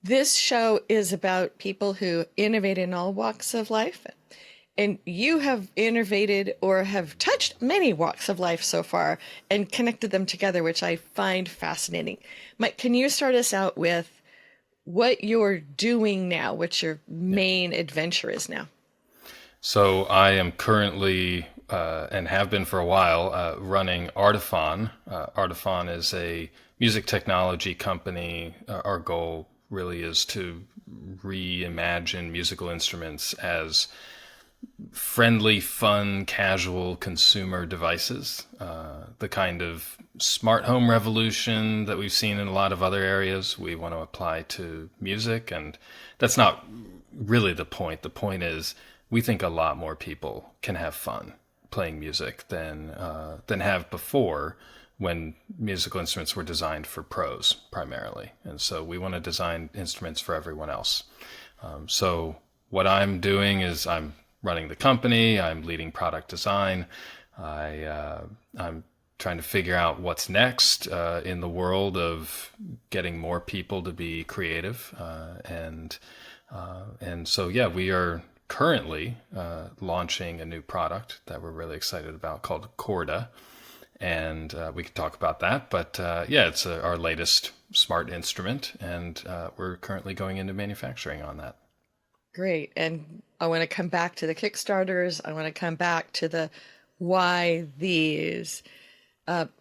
This show is about people who innovate in all walks of life. And you have innovated or have touched many walks of life so far and connected them together, which I find fascinating. Mike, can you start us out with what you're doing now, what your Yeah. main adventure is now? So I am currently, and have been for a while, running Artiphon. Artiphon is a music technology company. Our goal really is to reimagine musical instruments as friendly, fun, casual consumer devices. The kind of smart home revolution that we've seen in a lot of other areas, we want to apply to music. And that's not really the point. The point is, we think a lot more people can have fun playing music than have before, when musical instruments were designed for pros primarily. And so we want to design instruments for everyone else. So what I'm doing is I'm running the company. I'm leading product design. I'm trying to figure out what's next in the world of getting more people to be creative, and so yeah, we are currently launching a new product that we're really excited about called Chorda, and we can talk about that. But yeah, it's our latest smart instrument, and we're currently going into manufacturing on that. Great. And I want to come back to the Kickstarters. I want to come back to the why these. But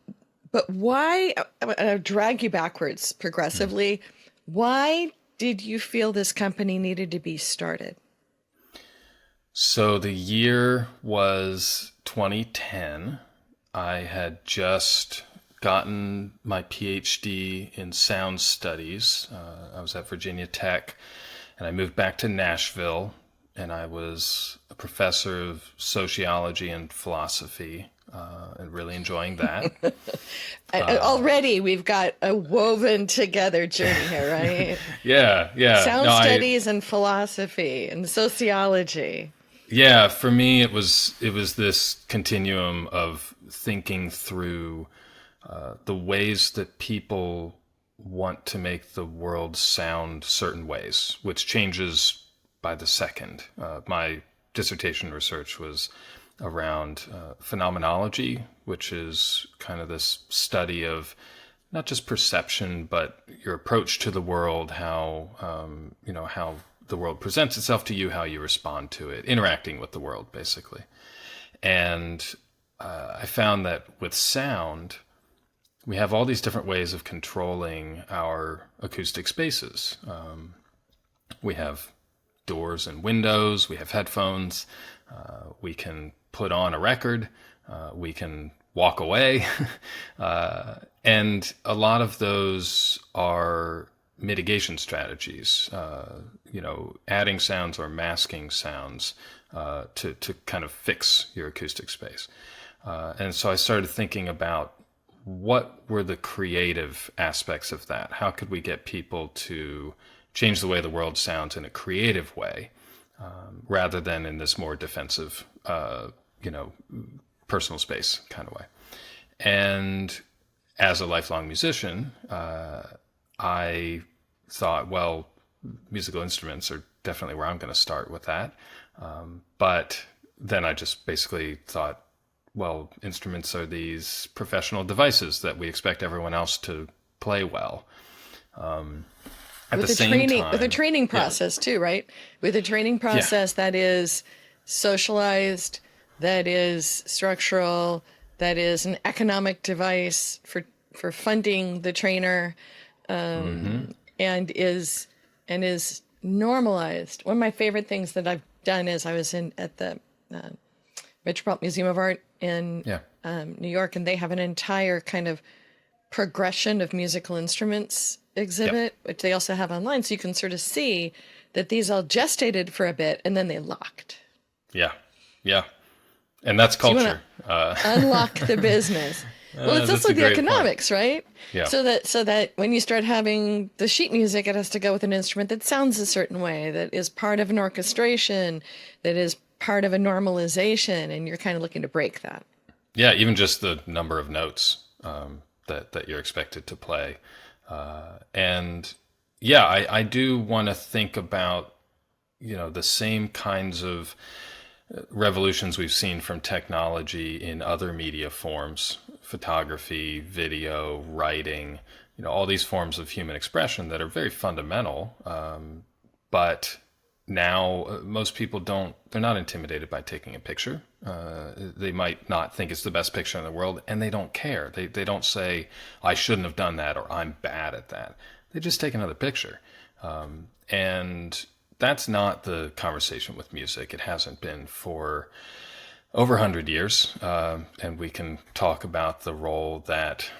why, I'll drag you backwards progressively. Why did you feel this company needed to be started? So the year was 2010. I had just gotten my PhD in sound studies. I was at Virginia Tech, and I moved back to Nashville, and I was a professor of sociology and philosophy, and really enjoying that. Already we've got a woven together journey here, right? Yeah, yeah. Sound No, I studies and philosophy and sociology. Yeah, for me it was this continuum of thinking through the ways that people want to make the world sound certain ways, which changes by the second. My dissertation research was around phenomenology, which is kind of this study of not just perception, but your approach to the world, how the world presents itself to you, how you respond to it, interacting with the world, basically. And I found that with sound, we have all these different ways of controlling our acoustic spaces. We have doors and windows, we have headphones, we can put on a record, we can walk away. And a lot of those are mitigation strategies, adding sounds or masking sounds to kind of fix your acoustic space. And so I started thinking about what were the creative aspects of that? How could we get people to change the way the world sounds in a creative way, rather than in this more defensive, personal space kind of way? And as a lifelong musician, I thought, well, musical instruments are definitely where I'm going to start with that. But then I just basically thought, well, instruments are these professional devices that we expect everyone else to play well. At the same With a time, training yeah, process too, right? With a training yeah, process that is socialized, that is structural, that is an economic device for funding the trainer, and is normalized. One of my favorite things that I've done is I was in at the Metropolitan Museum of Art in yeah, New York, and they have an entire kind of progression of musical instruments yeah, exhibit, which they also have online. So you can sort of see that these all gestated for a bit and then they locked. yeah, yeah. And that's So you want culture. to unlock the business. Well, it's That's also a the great point. economics, right? Yeah, So that when you start having the sheet music, it has to go with an instrument that sounds a certain way, that is part of an orchestration, that is part of a normalization, and you're kind of looking to break that. yeah. Even just the number of notes that you're expected to play, and yeah, I do want to think about, the same kinds of revolutions we've seen from technology in other media forms, photography, video, writing, all these forms of human expression that are very fundamental. But now most people they're not intimidated by taking a picture. They might not think it's the best picture in the world, and they don't care. They don't say, I shouldn't have done that, or I'm bad at that. They just take another picture. And that's not the conversation with music. It hasn't been for over 100 years. And we can talk about the role that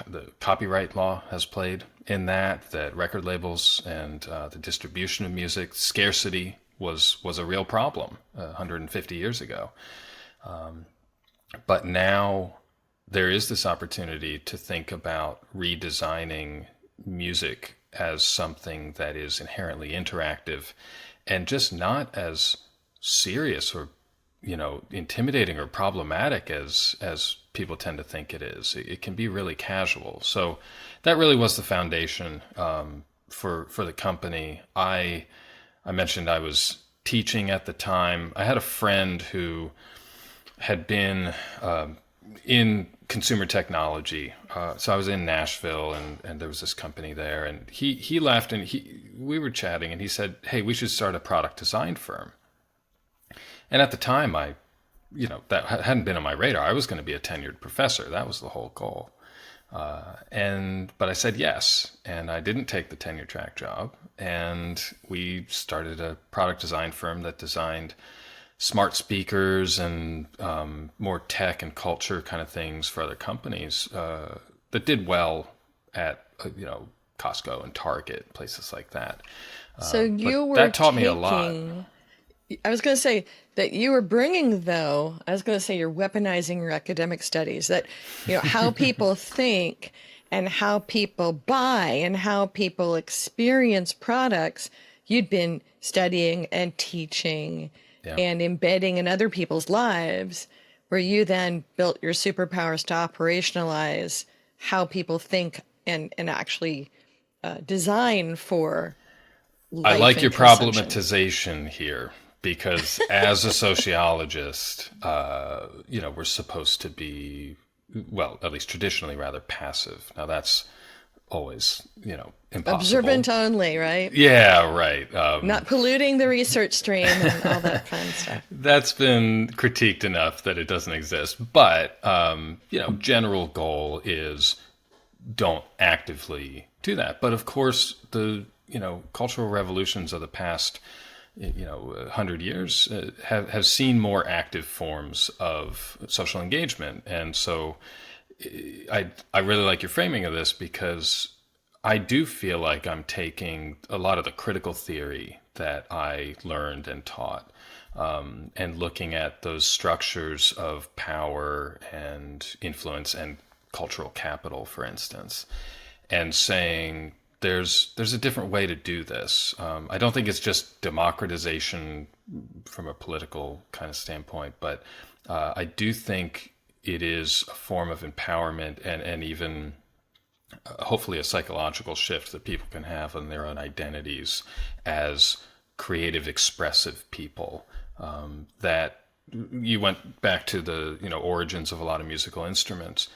the copyright law has played in that record labels and the distribution of music, scarcity was a real problem 150 years ago. But now there is this opportunity to think about redesigning music as something that is inherently interactive and just not as serious or intimidating or problematic as people tend to think it is. It can be really casual. So that really was the foundation for the company. I mentioned I was teaching at the time. I had a friend who had been in consumer technology. So I was in Nashville, and there was this company there, and he left, and we were chatting, and he said, "Hey, we should start a product design firm." And at the time, that hadn't been on my radar. I was going to be a tenured professor. That was the whole goal. But I said yes, and I didn't take the tenure track job. And we started a product design firm that designed smart speakers and more tech and culture kind of things for other companies that did well at Costco and Target, places like that. So you were that taught me a lot. I was going to say that you were bringing, though, I was going to say you're weaponizing your academic studies, that, how people think and how people buy and how people experience products, you'd been studying and teaching and embedding in other people's lives, where you then built your superpowers to operationalize how people think and actually design for life. I like your consumption. problematization here. Because as a sociologist, we're supposed to be, well, at least traditionally, rather passive. Now that's always, impossible. Observant only, right? Yeah, right. Not polluting the research stream and all that fun stuff. That's been critiqued enough that it doesn't exist. But, general goal is don't actively do that. But of course, the, cultural revolutions of the past 100 years have seen more active forms of social engagement. And so I really like your framing of this, because I do feel like I'm taking a lot of the critical theory that I learned and taught and looking at those structures of power and influence and cultural capital, for instance, and saying, there's a different way to do this. I don't think it's just democratization from a political kind of standpoint, but I do think it is a form of empowerment and even hopefully a psychological shift that people can have in their own identities as creative, expressive people. That you went back to the origins of a lot of musical instruments.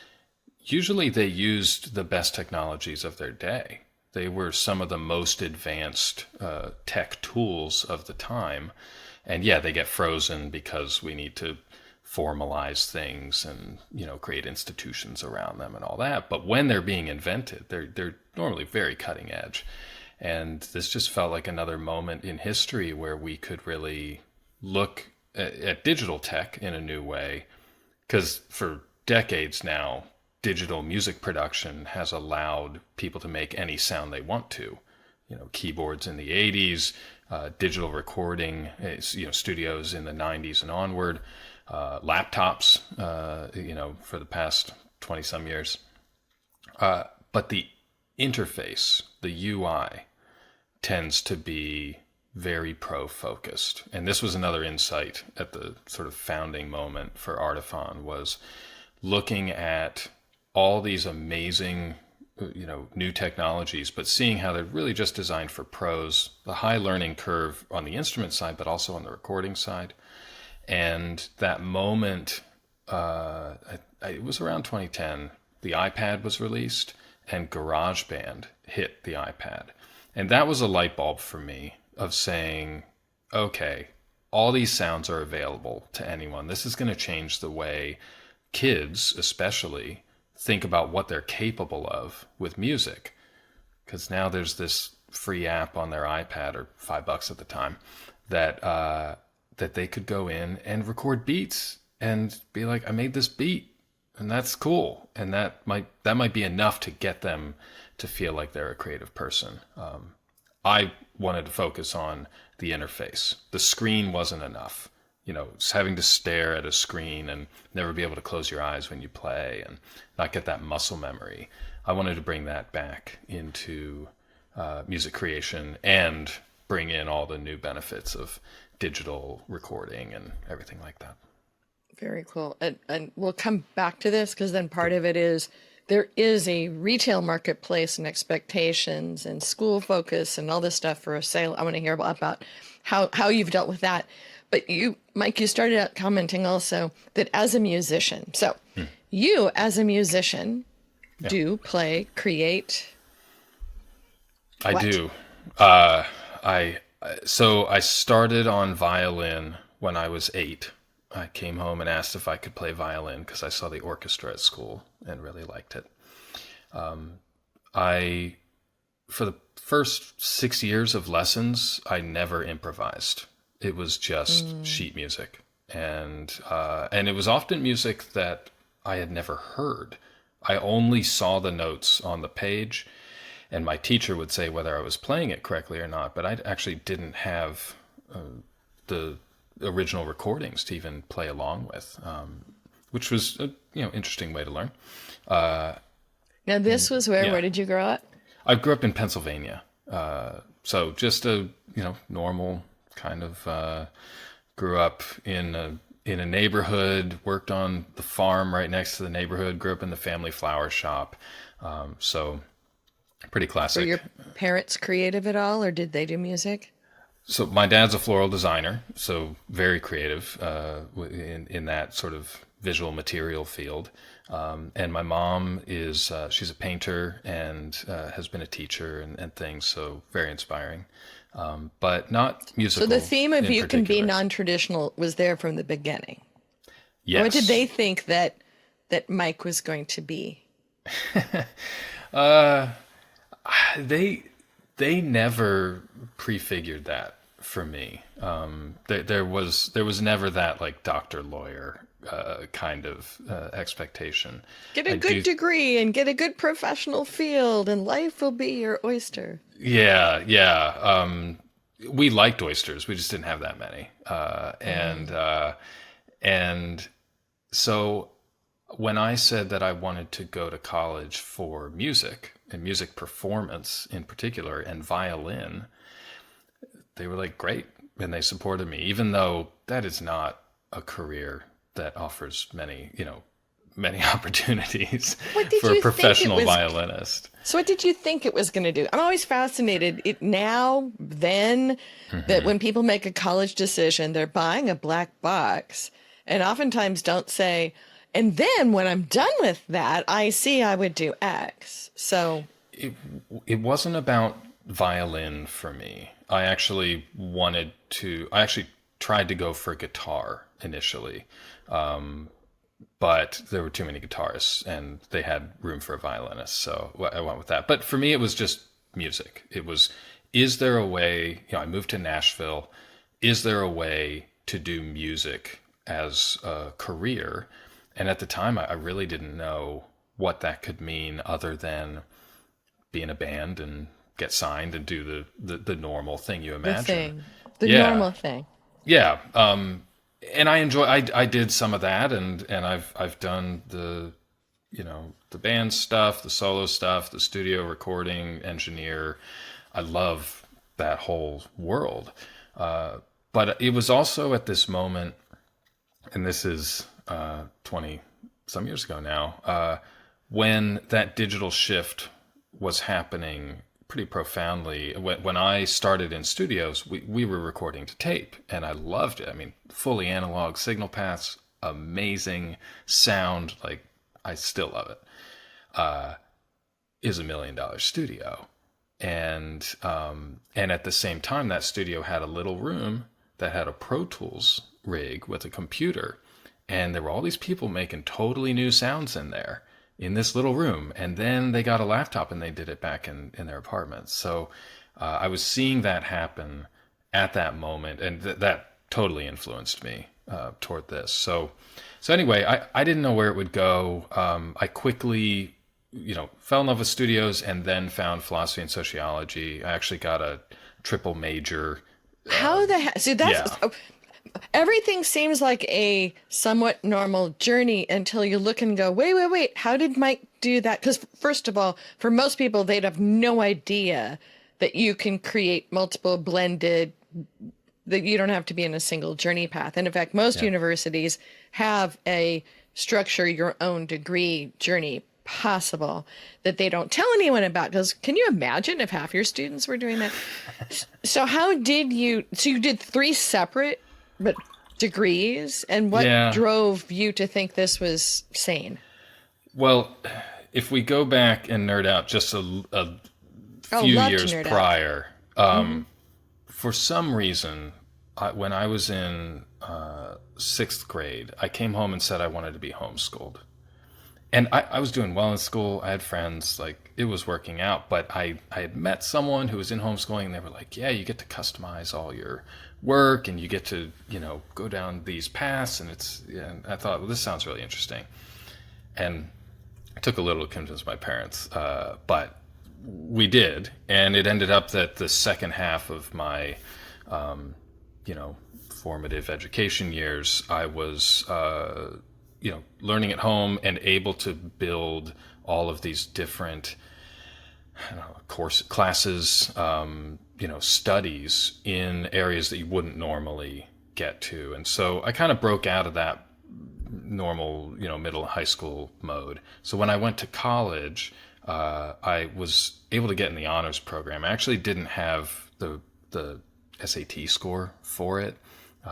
Usually they used the best technologies of their day. They were some of the most advanced tech tools of the time. And yeah, they get frozen because we need to formalize things and, create institutions around them and all that. But when they're being invented, they're normally very cutting edge. And this just felt like another moment in history where we could really look at digital tech in a new way. Because for decades now, digital music production has allowed people to make any sound they want to. Keyboards in the 80s, digital recording, studios in the 90s and onward, laptops, for the past 20 some years. But the interface, the UI, tends to be very pro-focused. And this was another insight at the sort of founding moment for Artiphon, was looking at all these amazing new technologies, but seeing how they're really just designed for pros, the high learning curve on the instrument side, but also on the recording side. And that moment, it was around 2010, the iPad was released and GarageBand hit the iPad. And that was a light bulb for me of saying, okay, all these sounds are available to anyone. This is going to change the way kids, especially, think about what they're capable of with music. Because now there's this free app on their iPad, or $5 at the time, that they could go in and record beats and be like, I made this beat, and that's cool. And that might be enough to get them to feel like they're a creative person. I wanted to focus on the interface. The screen wasn't enough. Just having to stare at a screen and never be able to close your eyes when you play and not get that muscle memory. I wanted to bring that back into music creation and bring in all the new benefits of digital recording and everything like that. Very cool. And we'll come back to this, because then part of it is there is a retail marketplace and expectations and school focus and all this stuff for a sale. I want to hear about how you've dealt with that. But you, Mike, you started out commenting also that as a musician, so you as a musician do play, create. I what? do. So I started on violin when I was 8. I came home and asked if I could play violin because I saw the orchestra at school and really liked it. For the first 6 years of lessons, I never improvised. It was just sheet music, and it was often music that I had never heard. I only saw the notes on the page, and my teacher would say whether I was playing it correctly or not, but I actually didn't have the original recordings to even play along with, which was a interesting way to learn. Now this was where did you grow up? I grew up in Pennsylvania, so just a normal kind of grew up in a neighborhood, worked on the farm right next to the neighborhood, grew up in the family flower shop, so pretty classic. Were your parents creative at all, or did they do music? So my dad's a floral designer, so very creative in that sort of visual material field. And my mom is, she's a painter and has been a teacher and things, so very inspiring, but not musical. So the theme of you can be particular. non-traditional was there from the beginning. Yes. What did they think that Mike was going to be? They never prefigured that for me. There was never that like doctor lawyer kind of expectation. Get a good degree and get a good professional field, and life will be your oyster. Yeah. We liked oysters. We just didn't have that many. And so when I said that I wanted to go to college for music and music performance in particular and violin, they were like, great. And they supported me, even though that is not a career that offers many opportunities for a professional violinist. So what did you think it was going to do? I'm always fascinated that when people make a college decision, they're buying a black box and oftentimes don't say, and then when I'm done with that, I see I would do X. So it wasn't about violin for me. I actually tried to go for guitar initially. But there were too many guitarists and they had room for a violinist. So I went with that. But for me, it was just music. It was, is there a way, I moved to Nashville. Is there a way to do music as a career? And at the time, I really didn't know what that could mean other than be in a band and get signed and do the normal thing you imagine. The normal thing. Yeah. And I did some of that and I've done the band stuff, the solo stuff, the studio recording engineer. I love that whole world. But it was also at this moment, and this is 20 some years ago now, when that digital shift was happening pretty profoundly. When I started in studios, we were recording to tape, and I loved it. I mean, fully analog signal paths, amazing sound. Like, I still love it. Is $1 million studio, and at the same time, that studio had a little room that had a Pro Tools rig with a computer, and there were all these people making totally new sounds in there in this little room. And then they got a laptop and they did it back in their apartments. So I was seeing that happen at that moment, and that totally influenced me toward this. So anyway, I didn't know where it would go. I quickly, fell in love with studios and then found philosophy and sociology. I actually got a triple major. How the heck? See, that's everything seems like a somewhat normal journey until you look and go, wait. How did Mike do that? Because first of all, for most people, they'd have no idea that you can create multiple blended, that you don't have to be in a single journey path. And in fact, most universities have a structure your own degree journey possible that they don't tell anyone about. Because can you imagine if half your students were doing that? So you did 3 separate but degrees, and what drove you to think this was sane? Well, if we go back and nerd out just a few years prior, for some reason, when I was in 6th grade, I came home and said I wanted to be homeschooled. And I was doing well in school. I had friends, like, it was working out. But I had met someone who was in homeschooling, and they were like, yeah, you get to customize all your work, and you get to, go down these paths. And and I thought, well, this sounds really interesting. And it took a little to convince my parents, but we did. And it ended up that the second half of my, formative education years, I was learning at home and able to build all of these different classes, studies in areas that you wouldn't normally get to. And so I kind of broke out of that normal, middle high school mode. So when I went to college, I was able to get in the honors program. I actually didn't have the SAT score for it.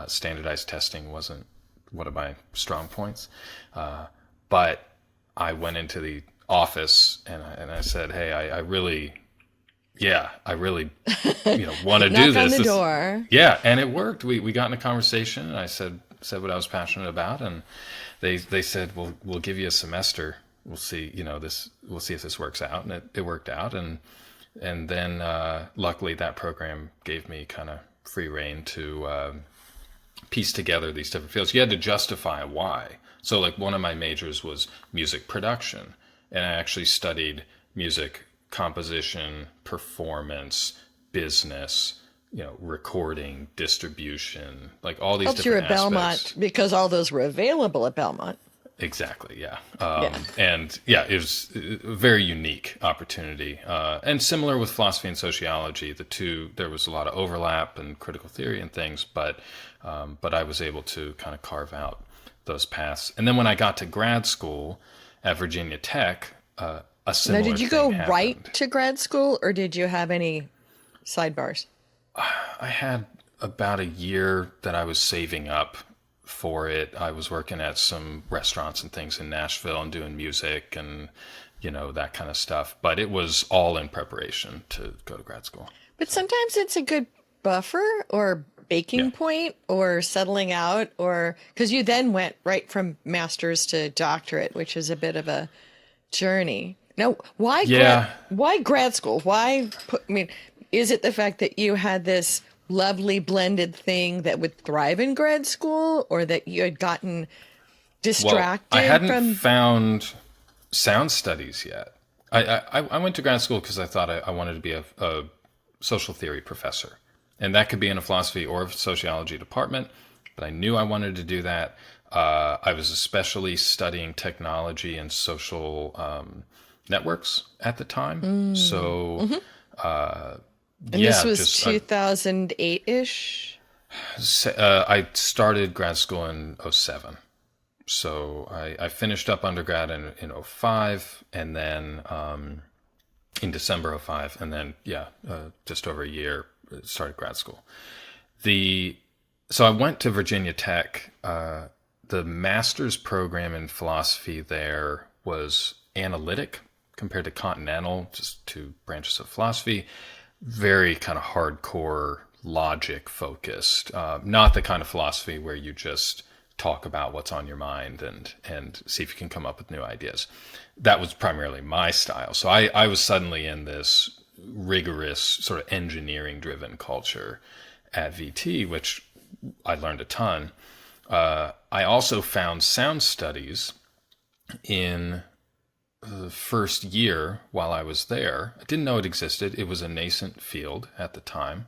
Standardized testing wasn't one of my strong points. But I went into the office and I said, hey, I really want to do this. Knock on the door. Yeah. And it worked. We got in a conversation, and I said what I was passionate about. And they said, well, we'll give you a semester. We'll see, we'll see if this works out. And it worked out. And then, luckily that program gave me kind of free rein to, piece together these different fields. You had to justify why. So like one of my majors was music production, and I actually studied music composition, performance, business, recording, distribution, like all these different aspects. You're at Belmont because all those were available at Belmont. Exactly. Yeah. And it was a very unique opportunity. And similar with philosophy and sociology, there was a lot of overlap and critical theory and things, but I was able to kind of carve out those paths. And then when I got to grad school at Virginia Tech, a similar thing happened. Now, did you go right to grad school, or did you have any sidebars? I had about a year that I was saving up for it. I was working at some restaurants and things in Nashville and doing music and, that kind of stuff. But it was all in preparation to go to grad school. But sometimes it's a good buffer or baking point or settling out, or because you then went right from master's to doctorate, which is a bit of a journey. Now, why grad school? Is it the fact that you had this lovely blended thing that would thrive in grad school, or that you had gotten distracted? Well, I hadn't found sound studies yet. I went to grad school because I thought I wanted to be a social theory professor, and that could be in a philosophy or a sociology department, but I knew I wanted to do that. I was especially studying technology and social networks at the time. So and this was 2008-ish? I started grad school in 2007. So I finished up undergrad in 2005, and then in December of 05. And then, just over a year, started grad school. So I went to Virginia Tech. The master's program in philosophy there was analytic compared to continental, just two branches of philosophy. Very kind of hardcore logic focused, not the kind of philosophy where you just talk about what's on your mind and see if you can come up with new ideas. That was primarily my style. So I was suddenly in this rigorous sort of engineering driven culture at VT, which I learned a ton. I also found sound studies in the first year while I was there. I didn't know it existed. It was a nascent field at the time.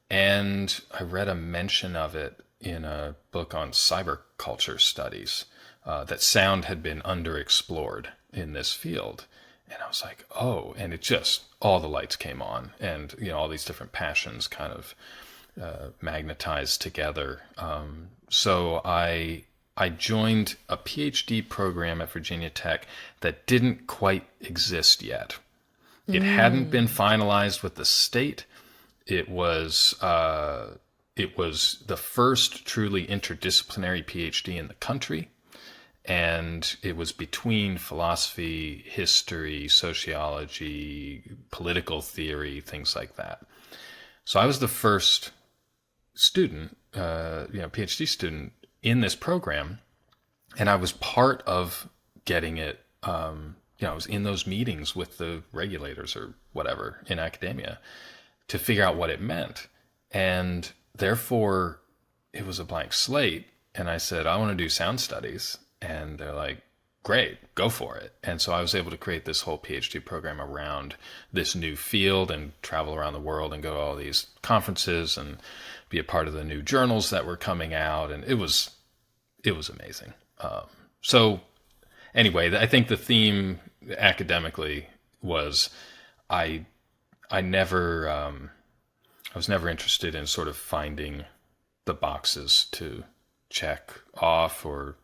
And I read a mention of it in a book on cyberculture studies, that sound had been underexplored in this field. And I was like, oh, and it just, all the lights came on, and, all these different passions kind of magnetized together. So I joined a PhD program at Virginia Tech that didn't quite exist yet. It hadn't been finalized with the state. It was the first truly interdisciplinary PhD in the country, and it was between philosophy, history, sociology, political theory, things like that. So I was the first student, PhD student in this program, and I was part of getting it. I was in those meetings with the regulators or whatever in academia to figure out what it meant. And therefore, it was a blank slate. And I said, I want to do sound studies. And they're like, great, go for it. And so I was able to create this whole PhD program around this new field and travel around the world and go to all these conferences and be a part of the new journals that were coming out. And it was amazing. So anyway, I think the theme academically was I was never interested in sort of finding the boxes to check off or,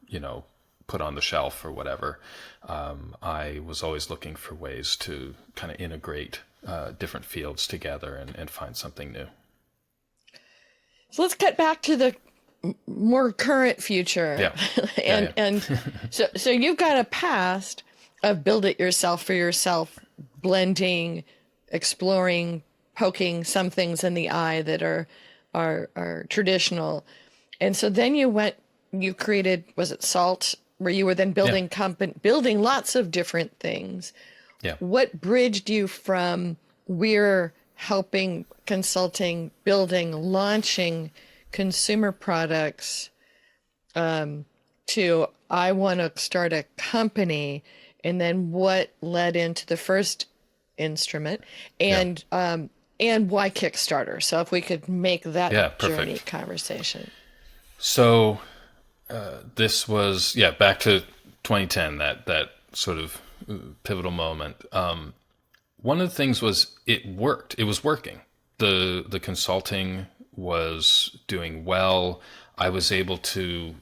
put on the shelf or whatever. I was always looking for ways to kind of integrate different fields together and find something new. So let's get back to the more current future. Yeah. And so you've got a past of build it yourself for yourself, blending, exploring, poking some things in the eye that are traditional. And so then you created, was it SALT, where you were then building building lots of different things. Yeah. What bridged you from we're helping, consulting, building, launching consumer products to I want to start a company, and then what led into the first instrument and why Kickstarter? So if we could make that journey conversation. So this was back to 2010, that sort of pivotal moment. One of the things was it worked. It was working. The consulting was doing well. I was able to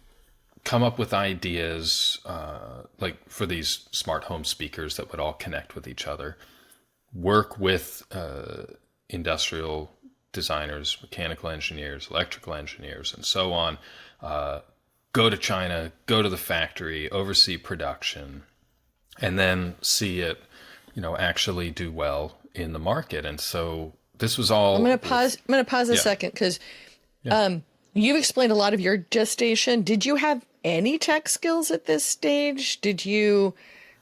come up with ideas like for these smart home speakers that would all connect with each other, work with industrial designers, mechanical engineers, electrical engineers, and so on. Go to China, go to the factory, oversee production, and then see it, actually do well in the market. And so this was all. I'm going to pause a second because you've explained a lot of your gestation. Did you have any tech skills at this stage? Did you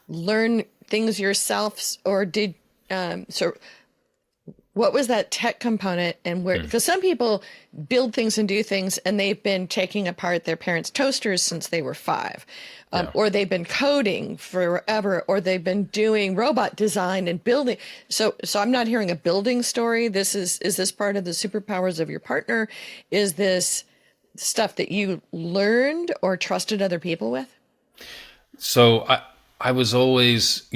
learn things yourself, or did what was that tech component, and where? Because some people build things and do things, and they've been taking apart their parents' toasters since they were 5, or they've been coding forever, or they've been doing robot design and building. So I'm not hearing a building story. Is this part of the superpowers of your partner? Is this stuff that you learned or trusted other people with? So I was always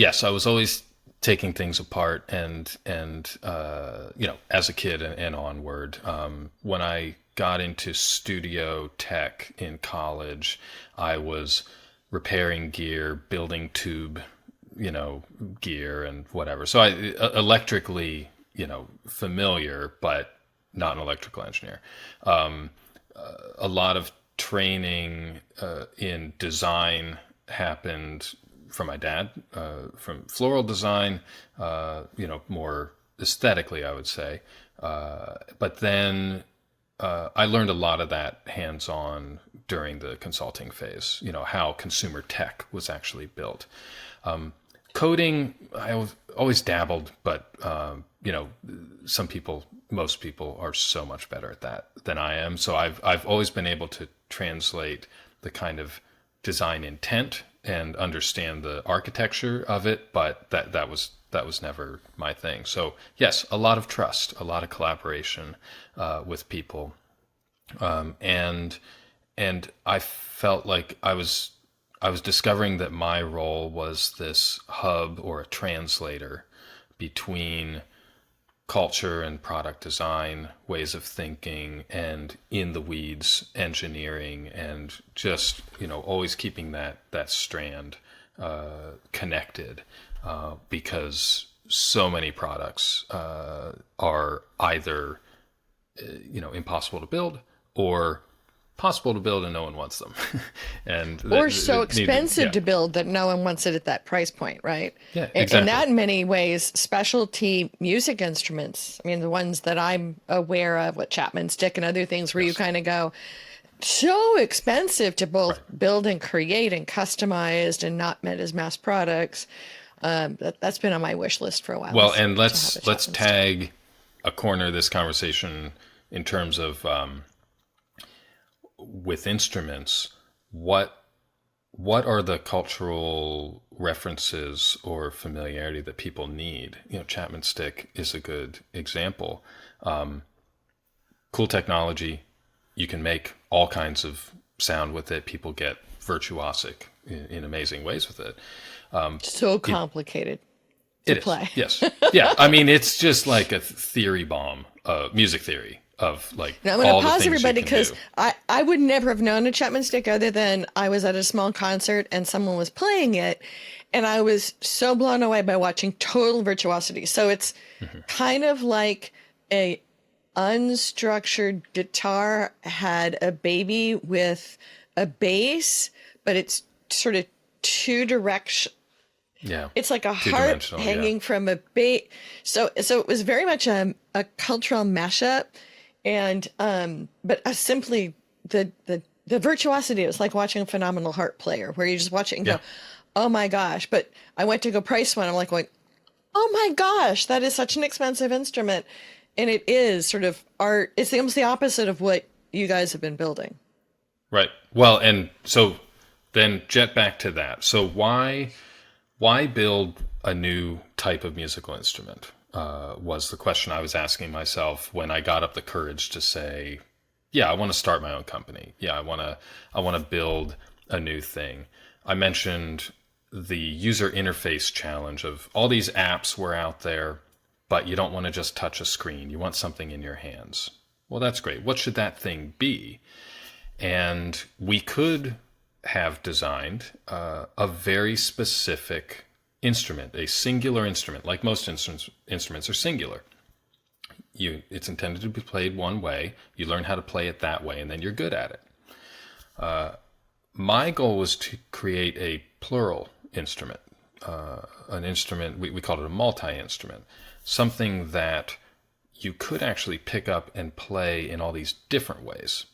taking things apart and as a kid and onward. When I got into studio tech in college, I was repairing gear, building tube gear and whatever. So I electrically, familiar, but not an electrical engineer. A lot of training in design happened from my dad, from floral design, more aesthetically, I would say. But then I learned a lot of that hands-on during the consulting phase, how consumer tech was actually built. Coding, I always dabbled, but, most people are so much better at that than I am. So I've always been able to translate the kind of design intent and understand the architecture of it, but that was never my thing. So yes, a lot of trust, a lot of collaboration with people, and I felt like I was discovering that my role was this hub or a translator between culture and product design, ways of thinking, and in the weeds engineering, and just always keeping that strand connected, because so many products are either impossible to build or possible to build and no one wants them, or so expensive to build that no one wants it at that price point, right? Yeah, exactly. And that in many ways, specialty music instruments, I mean, the ones that I'm aware of, what Chapman Stick and other things, where you kind of go, so expensive to both build and create and customized and not meant as mass products. That's been on my wish list for a while. Well, and let's tag a corner of this conversation in terms of with instruments. What are the cultural references or familiarity that people need? Chapman Stick is a good example. Cool technology. You can make all kinds of sound with it. People get virtuosic in amazing ways with it. So complicated to play. Yes. Yeah. I mean, it's just like a theory bomb, music theory of like now, I'm going to pause everybody because I would never have known a Chapman Stick other than I was at a small concert and someone was playing it. And I was so blown away by watching total virtuosity. So it's kind of like a unstructured guitar had a baby with a bass, but it's sort of two direction. Yeah, it's like a heart hanging from a base. So it was very much a cultural mashup, and but simply the virtuosity. It was like watching a phenomenal harp player, where you just watch it and go, "Oh my gosh!" But I went to go price one. I'm like going, "Oh my gosh, that is such an expensive instrument," and it is sort of art. It's almost the opposite of what you guys have been building. Right. Well, and so then jet back to that. So why build a new type of musical instrument was the question I was asking myself when I got up the courage to say, yeah, I want to start my own company. Yeah, I want to build a new thing. I mentioned the user interface challenge of all these apps were out there, but you don't want to just touch a screen. You want something in your hands. Well, that's great. What should that thing be? And we could have designed a very specific instrument, a singular instrument, like most instruments are singular. It's intended to be played one way. You learn how to play it that way, and then you're good at it. My goal was to create a plural instrument, an instrument, we called it a multi-instrument, something that you could actually pick up and play in all these different ways.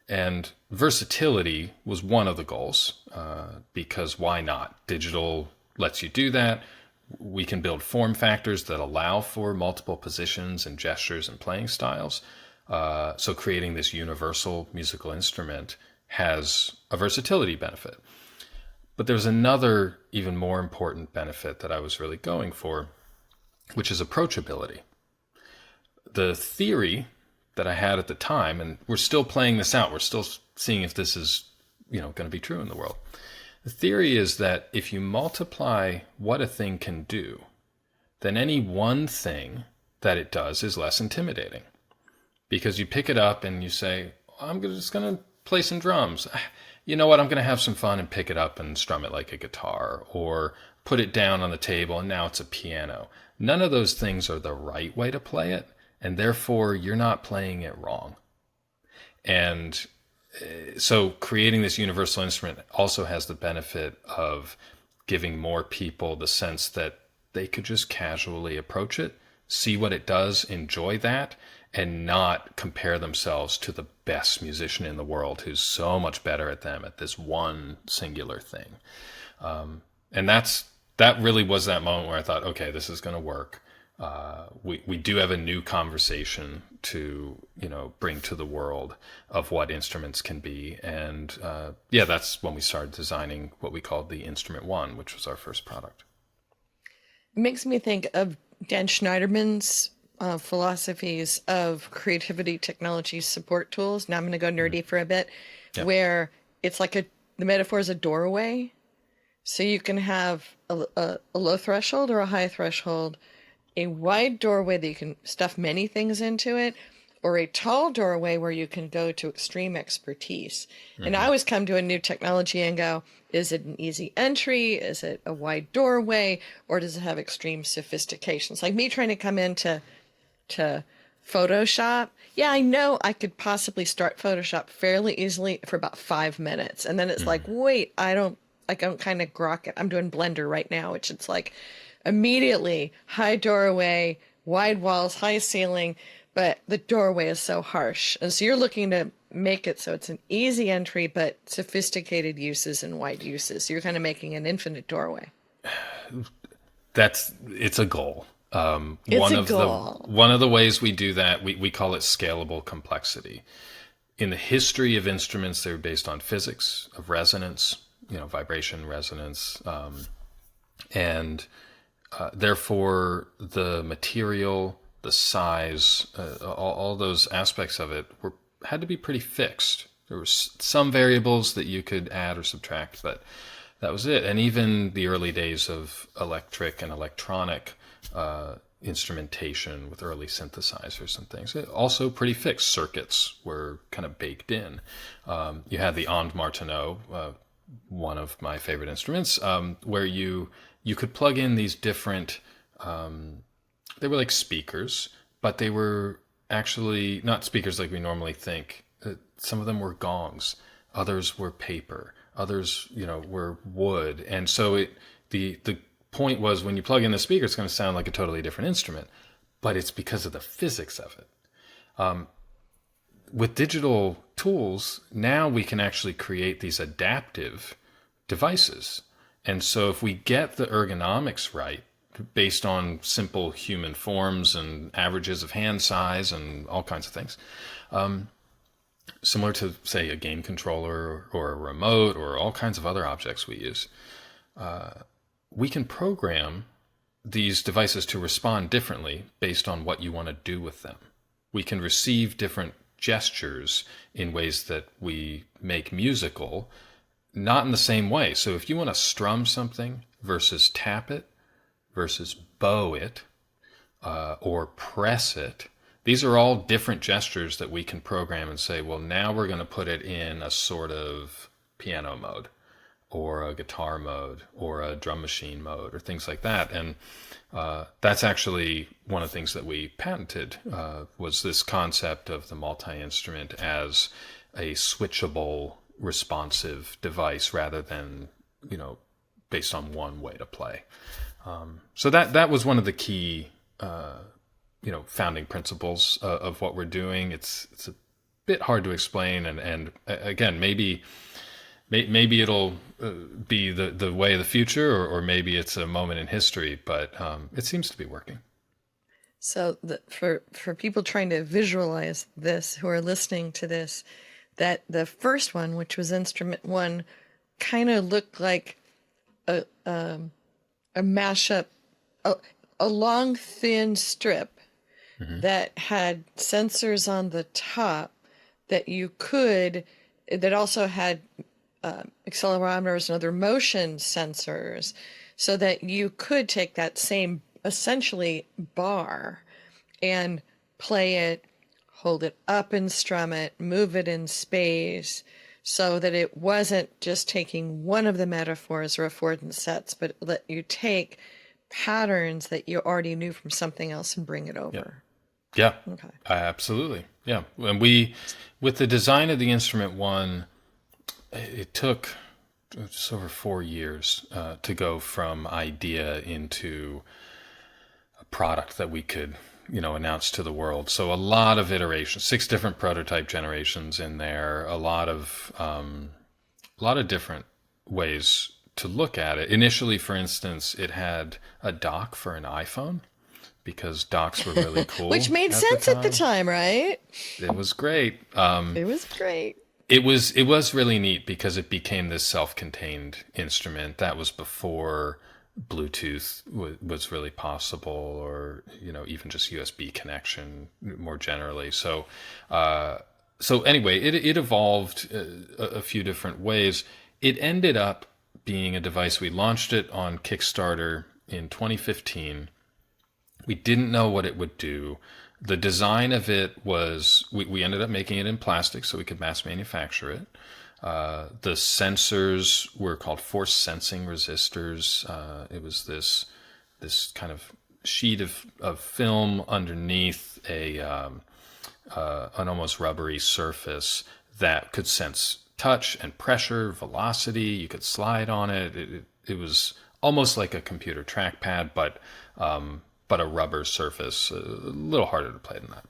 And versatility was one of the goals, because why not? Digital lets you do that. We can build form factors that allow for multiple positions and gestures and playing styles. So creating this universal musical instrument has a versatility benefit. But there's another even more important benefit that I was really going for, which is approachability. The theory that I had at the time, and we're still playing this out. We're still seeing if this is, going to be true in the world. The theory is that if you multiply what a thing can do, then any one thing that it does is less intimidating. Because you pick it up and you say, I'm just going to play some drums. You know what? I'm going to have some fun and pick it up and strum it like a guitar. Or put it down on the table, and now it's a piano. None of those things are the right way to play it, and therefore you're not playing it wrong. And so creating this universal instrument also has the benefit of giving more people the sense that they could just casually approach it, see what it does, enjoy that, and not compare themselves to the best musician in the world who's so much better at them at this one singular thing. And that really was that moment where I thought, okay, this is going to work. We do have a new conversation to, bring to the world of what instruments can be. And that's when we started designing what we called the Instrument One, which was our first product. It makes me think of Dan Schneiderman's philosophies of creativity technology support tools. Now I'm going to go nerdy for a bit, where it's like the metaphor is a doorway. So you can have a low threshold or a high threshold, a wide doorway that you can stuff many things into it, or a tall doorway where you can go to extreme expertise. Mm-hmm. And I always come to a new technology and go, is it an easy entry? Is it a wide doorway? Or does it have extreme sophistication? It's like me trying to come into Photoshop. Yeah, I know I could possibly start Photoshop fairly easily for about 5 minutes. And then it's like, wait, I don't kind of grok it. I'm doing Blender right now, which it's like immediately high doorway, wide walls, high ceiling, but the doorway is so harsh. And so you're looking to make it so it's an easy entry, but sophisticated uses and wide uses. So you're kind of making an infinite doorway. It's a goal. One of the ways we do that, we call it scalable complexity. In the history of instruments, they're based on physics of resonance, vibration, resonance, and therefore the material, the size, all those aspects of it had to be pretty fixed. There were some variables that you could add or subtract, but that was it. And even the early days of electric and electronic instrumentation with early synthesizers and things, also pretty fixed. Circuits were kind of baked in. You had the Onde Martenot, one of my favorite instruments, where you could plug in these different, they were like speakers, but they were actually not speakers like we normally think. Some of them were gongs, others were paper, others, were wood. And so the point was, when you plug in the speaker, it's going to sound like a totally different instrument, but it's because of the physics of it. With digital tools, now we can actually create these adaptive devices. And so if we get the ergonomics right, based on simple human forms and averages of hand size and all kinds of things, similar to, say, a game controller or a remote or all kinds of other objects we use, we can program these devices to respond differently based on what you want to do with them. We can receive different gestures in ways that we make musical, not in the same way. So if you want to strum something versus tap it versus bow it or press it, these are all different gestures that we can program and say, well, now we're going to put it in a sort of piano mode or a guitar mode or a drum machine mode or things like that. And that's actually one of the things that we patented, was this concept of the multi-instrument as a switchable, responsive device rather than, based on one way to play. So that was one of the key, founding principles of what we're doing. It's a bit hard to explain, and again, maybe it'll be the way of the future, or maybe it's a moment in history, but it seems to be working. So for people trying to visualize this, who are listening to this, that the first one, which was Instrument One, kind of looked like a mashup, a long thin strip that had sensors on the top that also had accelerometers and other motion sensors, so that you could take that same essentially bar and play it, hold it up and strum it, move it in space. so that it wasn't just taking one of the metaphors or affordance sets, but let you take patterns that you already knew from something else and bring it over. Yeah, Okay. absolutely. Yeah. And with the design of the instrument one, it took just over 4 years to go from idea into a product that we could, announce to the world. So a lot of iterations, 6 different prototype generations in there, a lot of different ways to look at it. Initially, for instance, it had a dock for an iPhone because docks were really cool. Which made sense at the time, right? It was great. It was great. It was really neat because it became this self-contained instrument. That was before Bluetooth was really possible, or even just USB connection more generally. So anyway, it evolved a few different ways. It ended up being a device. We launched it on Kickstarter in 2015. We didn't know what it would do. The design of it was, we ended up making it in plastic so we could mass manufacture it. The sensors were called force sensing resistors. It was this kind of sheet of film underneath an almost rubbery surface that could sense touch and pressure, velocity. You could slide on it. It was almost like a computer trackpad, but a rubber surface, a little harder to play than that.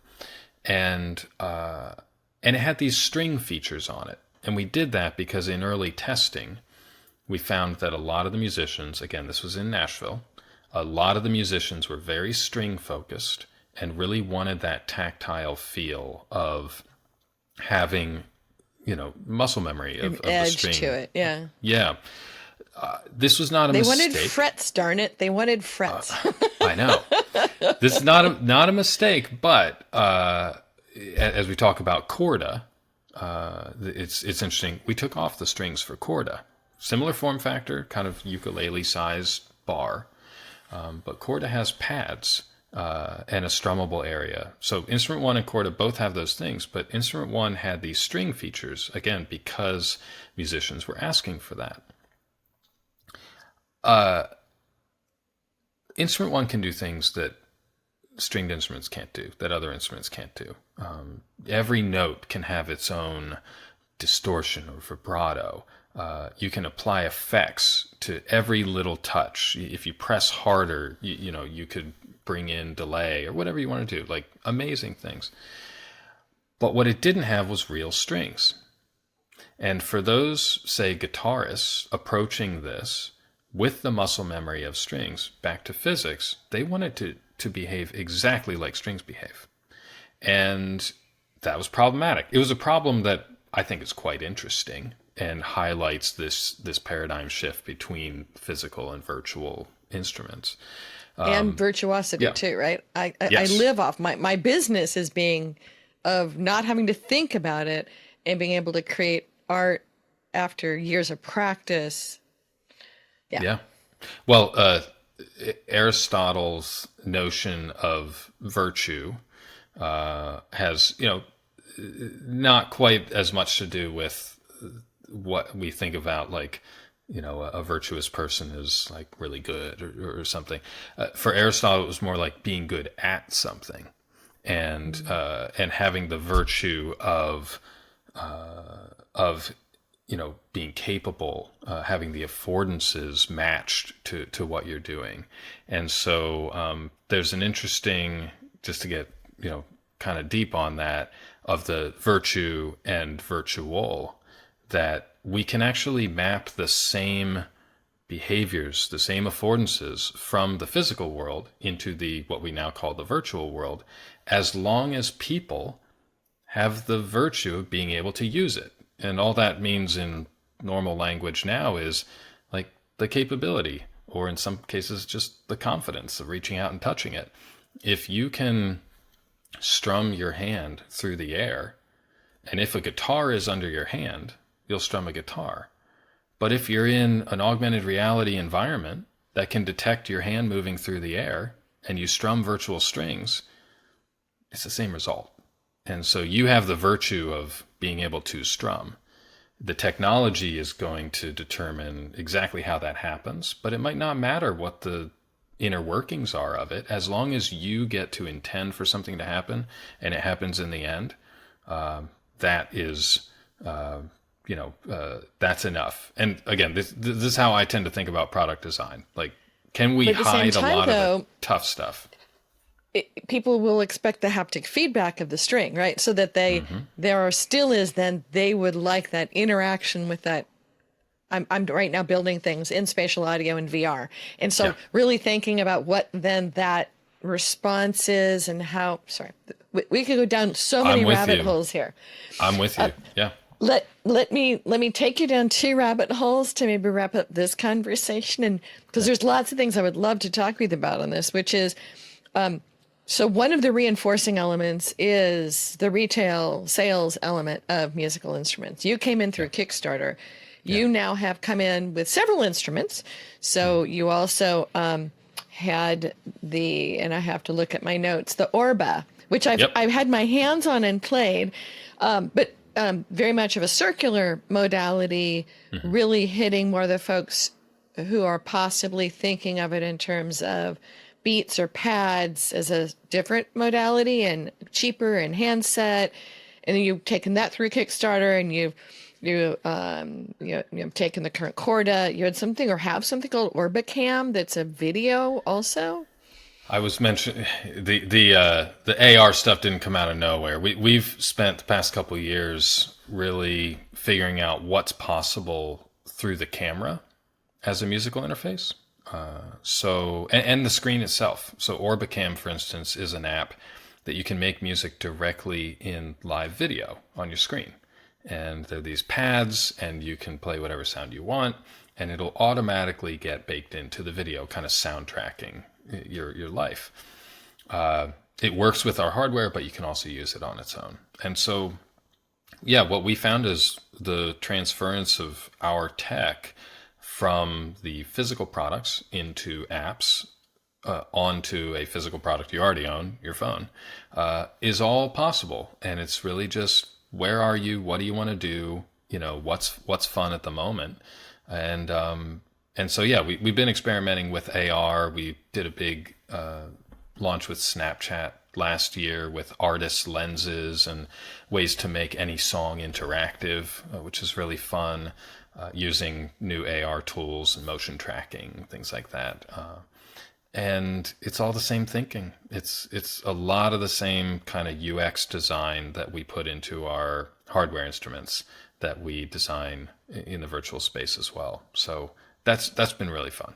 And it had these string features on it. And we did that because in early testing, we found that a lot of the musicians, again, this was in Nashville, a lot of the musicians were very string focused and really wanted that tactile feel of having, muscle memory of the string. Edge to it, yeah. Yeah. This was not a mistake. They wanted frets, darn it. They wanted frets. I know. This is not a mistake, but as we talk about Chorda, it's interesting. We took off the strings for Chorda. Similar form factor, kind of ukulele-sized bar, but Chorda has pads and a strummable area. So Instrument 1 and Chorda both have those things, but Instrument 1 had these string features, again, because musicians were asking for that. Instrument 1 can do things that stringed instruments can't do, that other instruments can't do. Every note can have its own distortion or vibrato. You can apply effects to every little touch. If you press harder, you could bring in delay or whatever you want to do, like amazing things. But what it didn't have was real strings. And for those, say, guitarists approaching this with the muscle memory of strings, back to physics, they wanted to behave exactly like strings behave. And that was problematic. It was a problem that I think is quite interesting and highlights this paradigm shift between physical and virtual instruments. And virtuosity too, right? Yes. I live off my business is being of not having to think about it and being able to create art after years of practice. Yeah. Well, Aristotle's notion of virtue has, not quite as much to do with what we think about, like, a virtuous person is like really good or something. For Aristotle, it was more like being good at something, and having the virtue of being capable, having the affordances matched to what you're doing. And so there's an interesting, just to get, kind of deep on that, of the virtue and virtual, that we can actually map the same behaviors, the same affordances from the physical world into what we now call the virtual world, as long as people have the virtue of being able to use it. And all that means in normal language now is like the capability, or in some cases, just the confidence of reaching out and touching it. If you can strum your hand through the air, and if a guitar is under your hand, you'll strum a guitar. But if you're in an augmented reality environment that can detect your hand moving through the air and you strum virtual strings, it's the same result. And so you have the virtue of being able to strum. The technology is going to determine exactly how that happens, but it might not matter what the inner workings are of it, as long as you get to intend for something to happen and it happens in the end. That is, that's enough. And again, this is how I tend to think about product design. Like, can we But at the same hide a time, lot of though, the tough stuff? people will expect the haptic feedback of the string, right? So that there still is, then they would like that interaction with that. I'm right now building things in spatial audio and VR. And so Yeah, really thinking about what then that response is and how, sorry, we could go down so many I'm with rabbit you. holes here. I'm with you. Yeah. Let me take you down 2 rabbit holes to maybe wrap up this conversation. And because there's lots of things I would love to talk with you about on this, which is, so one of the reinforcing elements is the retail sales element of musical instruments. You came in through Kickstarter. You now have come in with several instruments. So you also had and I have to look at my notes, the Orba, which I've had my hands on and played, but very much of a circular modality, really hitting more the folks who are possibly thinking of it in terms of beats or pads as a different modality and cheaper and handset. And then you've taken that through Kickstarter, and you've taken the current Chorda. You had something or have something called Orbicam that's a video also. I was mentioning the AR stuff didn't come out of nowhere. We've spent the past couple of years really figuring out what's possible through the camera as a musical interface. And the screen itself. So Orbicam, for instance, is an app that you can make music directly in live video on your screen. And there are these pads, and you can play whatever sound you want, and it'll automatically get baked into the video, kind of soundtracking your life. It works with our hardware, but you can also use it on its own. And so, yeah, what we found is the transference of our tech from the physical products into apps, onto a physical product you already own, your phone, is all possible. And it's really just, where are you? What do you want to do? What's fun at the moment? And so, yeah, we've been experimenting with AR. We did a big launch with Snapchat last year with artist lenses and ways to make any song interactive, which is really fun, using new AR tools and motion tracking, things like that. And it's all the same thinking. It's a lot of the same kind of UX design that we put into our hardware instruments that we design in the virtual space as well. So that's been really fun.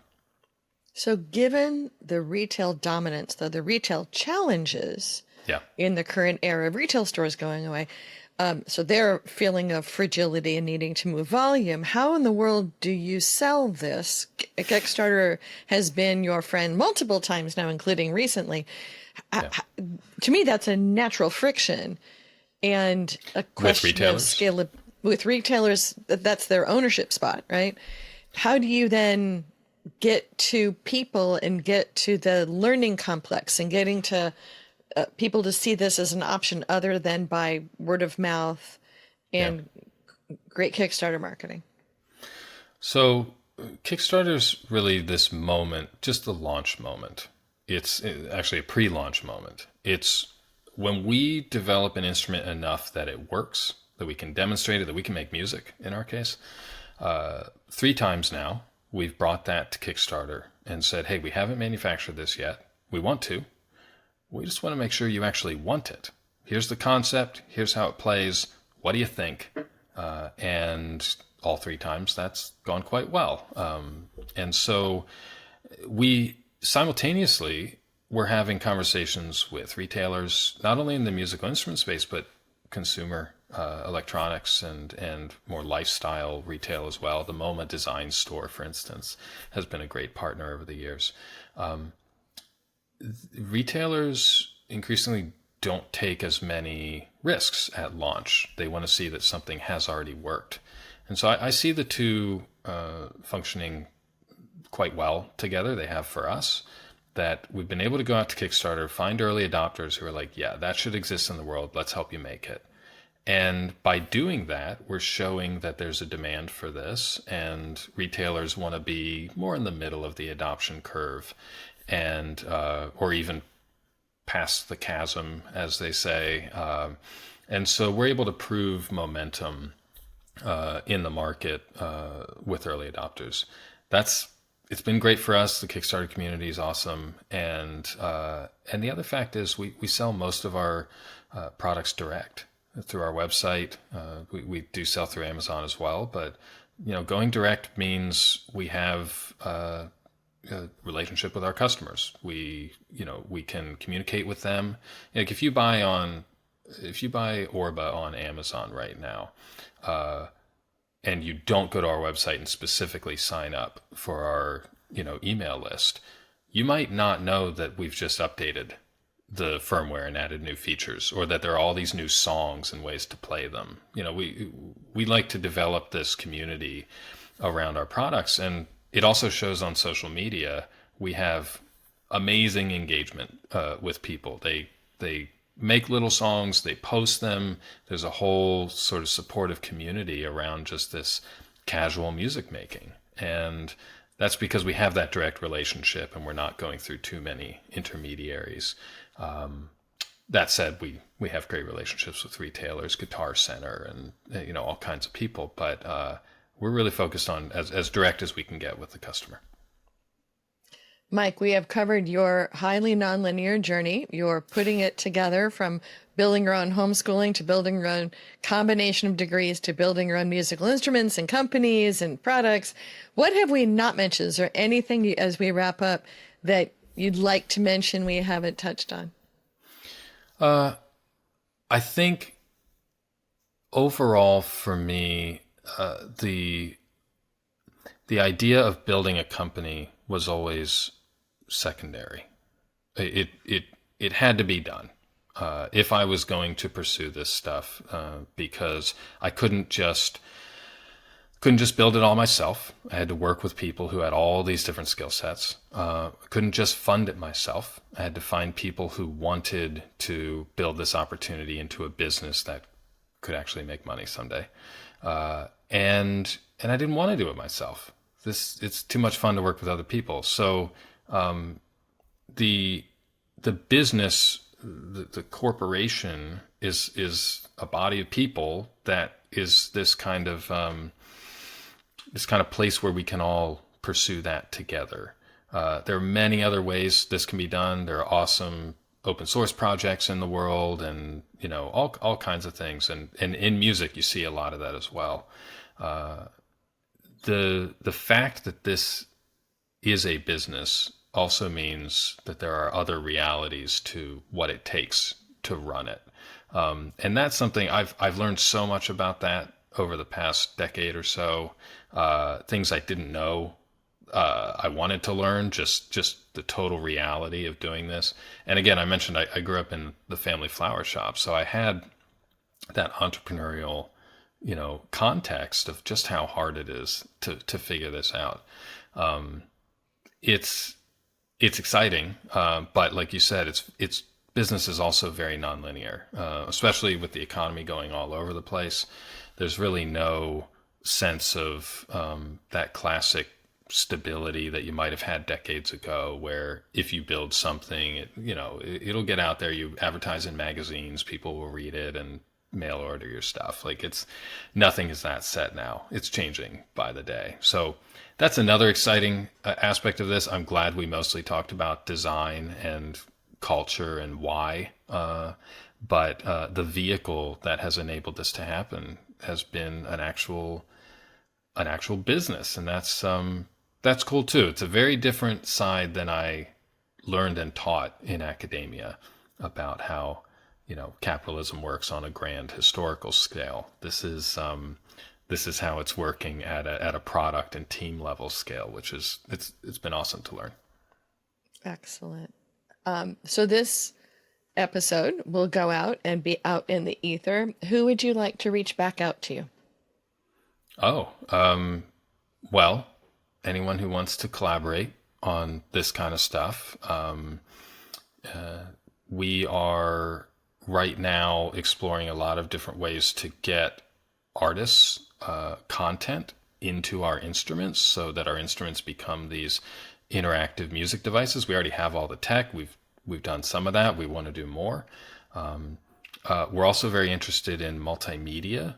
So given the retail dominance, though, the retail challenges in the current era of retail stores going away, so their feeling of fragility and needing to move volume, how in the world do you sell this? Kickstarter has been your friend multiple times now, including recently. To me, that's a natural friction and a question of scale. With retailers, that's their ownership spot, right? How do you then get to people and get to the learning complex and getting to people to see this as an option other than by word of mouth and great Kickstarter marketing? So Kickstarter's really this moment, just the launch moment. It's actually a pre-launch moment. It's when we develop an instrument enough that it works, that we can demonstrate it, that we can make music, in our case. 3 times now, we've brought that to Kickstarter and said, hey, we haven't manufactured this yet. We want to. We just want to make sure you actually want it. Here's the concept. Here's how it plays. What do you think? And all 3 times, that's gone quite well. And so we simultaneously were having conversations with retailers, not only in the musical instrument space, but consumer electronics and more lifestyle retail as well. The MoMA Design Store, for instance, has been a great partner over the years. Retailers increasingly don't take as many risks at launch. They want to see that something has already worked. And so I see the two functioning quite well together. They have for us, that we've been able to go out to Kickstarter, find early adopters who are like, yeah, that should exist in the world. Let's help you make it. And by doing that, we're showing that there's a demand for this, and retailers want to be more in the middle of the adoption curve, and or even past the chasm, as they say. And so we're able to prove momentum in the market with early adopters. It's been great for us. The Kickstarter community is awesome, and the other fact is we sell most of our products direct through our website. We do sell through Amazon as well, but going direct means we have a relationship with our customers. We can communicate with them. Like if you buy Orba on Amazon right now, and you don't go to our website and specifically sign up for our email list, you might not know that we've just updated the firmware and added new features, or that there are all these new songs and ways to play them. We like to develop this community around our products, and it also shows on social media. We have amazing engagement with people. They make little songs, they post them. There's a whole sort of supportive community around just this casual music making. And that's because we have that direct relationship and we're not going through too many intermediaries. That said, we have great relationships with retailers, Guitar Center, and all kinds of people. But we're really focused on as direct as we can get with the customer. Mike, we have covered your highly nonlinear journey. You're putting it together from building your own homeschooling to building your own combination of degrees to building your own musical instruments and companies and products. What have we not mentioned? Is there anything as we wrap up that you'd like to mention we haven't touched on? I think overall for me, the idea of building a company was always secondary. It had to be done if I was going to pursue this stuff, because I couldn't just build it all myself. I had to work with people who had all these different skill sets. I couldn't just fund it myself. I had to find people who wanted to build this opportunity into a business that could actually make money someday. And I didn't want to do it myself. It's too much fun to work with other people. So the business, the corporation is a body of people that is this kind of place where we can all pursue that together. There are many other ways this can be done. There are awesome open source projects in the world, and all kinds of things. And in music, you see a lot of that as well. The fact that this is a business also means that there are other realities to what it takes to run it. And that's something I've learned so much about that over the past decade or so. Things I didn't know I wanted to learn, just the total reality of doing this. And again, I mentioned I grew up in the family flower shop, so I had that entrepreneurial context of just how hard it is to figure this out. It's exciting, but like you said, it's business is also very nonlinear, especially with the economy going all over the place. There's really no sense of that classic stability that you might have had decades ago, where if you build something, it'll get out there. You advertise in magazines, people will read it and mail order your stuff. Nothing is that set now. It's changing by the day. So that's another exciting aspect of this. I'm glad we mostly talked about design and culture and why, but the vehicle that has enabled this to happen has been an actual business, and that's cool too. It's a very different side than I learned and taught in academia about how capitalism works on a grand historical scale. This is how it's working at a product and team level scale, which is it's been awesome to learn. Excellent. So this episode will go out and be out in the ether. Who would you like to reach back out to? Well, anyone who wants to collaborate on this kind of stuff. We are right now exploring a lot of different ways to get artists' content into our instruments so that our instruments become these interactive music devices. We already have all the tech. We've done some of that. We want to do more. We're also very interested in multimedia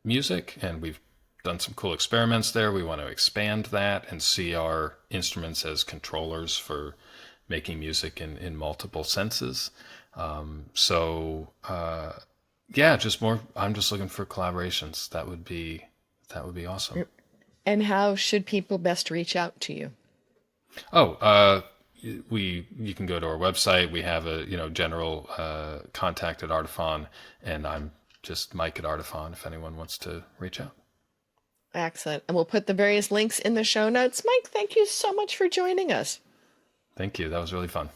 music, and we've done some cool experiments there. We want to expand that and see our instruments as controllers for making music in multiple senses. Yeah, just more. I'm just looking for collaborations. That would be awesome. And how should people best reach out to you? Oh, you can go to our website. We have a general contact at Artiphon, and I'm just Mike at Artiphon if anyone wants to reach out. Excellent. And we'll put the various links in the show notes. Mike, thank you so much for joining us. Thank you. That was really fun.